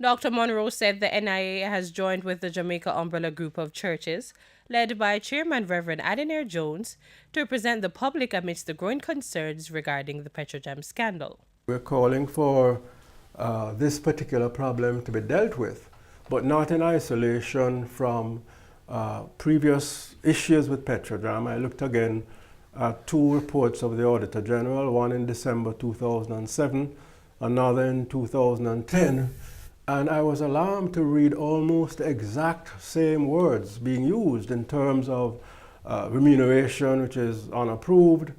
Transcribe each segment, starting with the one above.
Dr. Monroe said the NIA has joined with the Jamaica Umbrella Group of Churches, led by Chairman Reverend Adenair Jones, to represent the public amidst the growing concerns regarding the Petrojam scandal. We're calling for this particular problem to be dealt with, but not in isolation from previous issues with Petrojam. I looked again at two reports of the Auditor General, one in December 2007, another in 2010, and I was alarmed to read almost the exact same words being used in terms of remuneration, which is unapproved,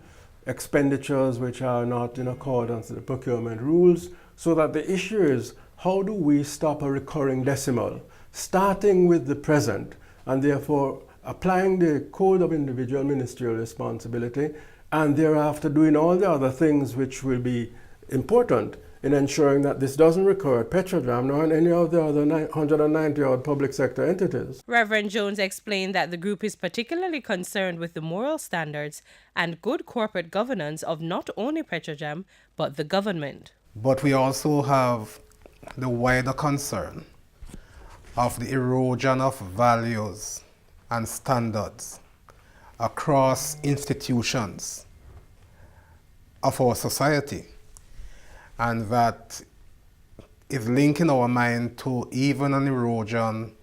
expenditures which are not in accordance with the procurement rules, so that the issue is, how do we stop a recurring decimal, starting with the present, and therefore applying the Code of Individual Ministerial Responsibility, and thereafter doing all the other things which will be important in ensuring that this doesn't recur at Petrojam nor in any of the other 190-odd public sector entities. Reverend Jones explained that the group is particularly concerned with the moral standards and good corporate governance of not only Petrojam, but the government. But we also have the wider concern of the erosion of values and standards across institutions of our society. And that is linking our mind to even an erosion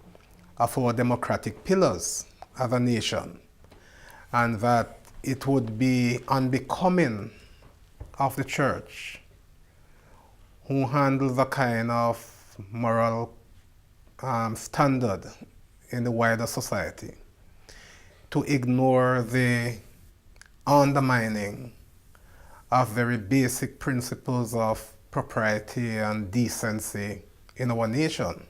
of our democratic pillars as a nation. And that it would be unbecoming of the church, who handles a kind of moral standard in the wider society, to ignore the undermining of very basic principles of propriety and decency in our nation.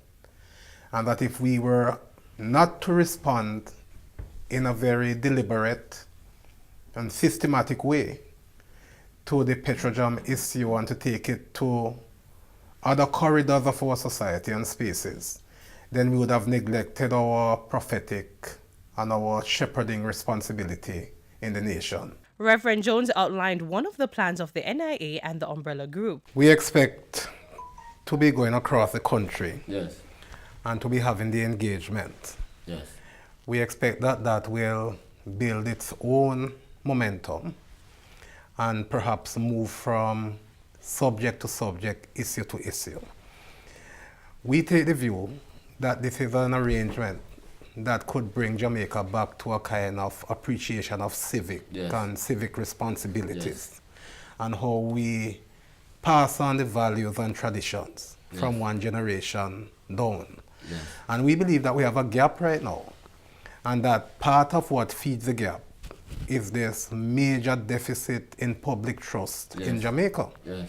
And that if we were not to respond in a very deliberate and systematic way to the Petrojam issue and to take it to other corridors of our society and spaces, then we would have neglected our prophetic and our shepherding responsibility in the nation. Reverend Jones outlined one of the plans of the NIA and the Umbrella Group. We expect to be going across the country, Yes. and to be having the engagement. Yes. We expect that that will build its own momentum and perhaps move from subject to subject, issue to issue. We take the view that this is an arrangement that could bring Jamaica back to a kind of appreciation of civic Yes. and civic responsibilities, Yes. and how we pass on the values and traditions Yes. from one generation down. Yes. And we believe that we have a gap right now, and that part of what feeds the gap is this major deficit in public trust in Yes. Jamaica. Yes.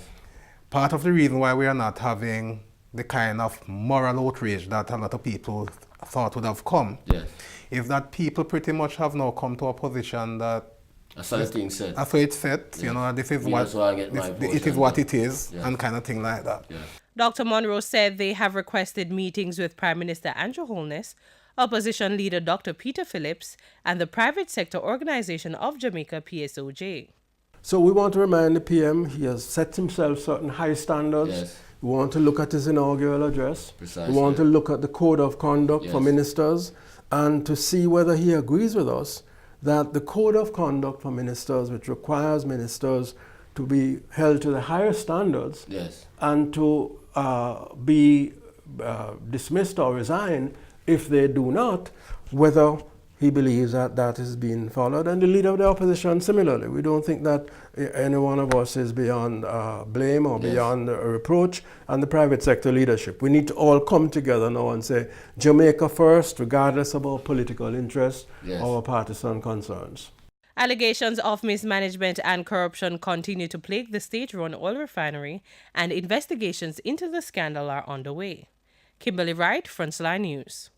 Part of the reason why we are not having the kind of moral outrage that a lot of people thought would have come Yes. is that people pretty much have now come to a position that That's how the thing said. so it's set, Yes. you know, this is Me what as well, I get my it is portion, what yeah. it is, Yes. and kind of thing like that. Yes. Dr. Monroe said they have requested meetings with Prime Minister Andrew Holness, Opposition Leader Dr. Peter Phillips, and the private sector organization of Jamaica, PSOJ. So we want to remind the PM he has set himself certain high standards. Yes. We want to look at his inaugural address. Precisely. We want to look at the code of conduct for Yes. ministers and to see whether he agrees with us that the code of conduct for ministers, which requires ministers to be held to the higher standards Yes. and to be dismissed or resign if they do not, whether he believes that that is being followed. And the leader of the opposition similarly. We don't think that any one of us is beyond blame or Yes. beyond reproach, and the private sector leadership. We need to all come together now and say, Jamaica first, regardless of our political interests Yes. or partisan concerns. Allegations of mismanagement and corruption continue to plague the state-run oil refinery, and investigations into the scandal are underway. Kimberly Wright, Frontline News.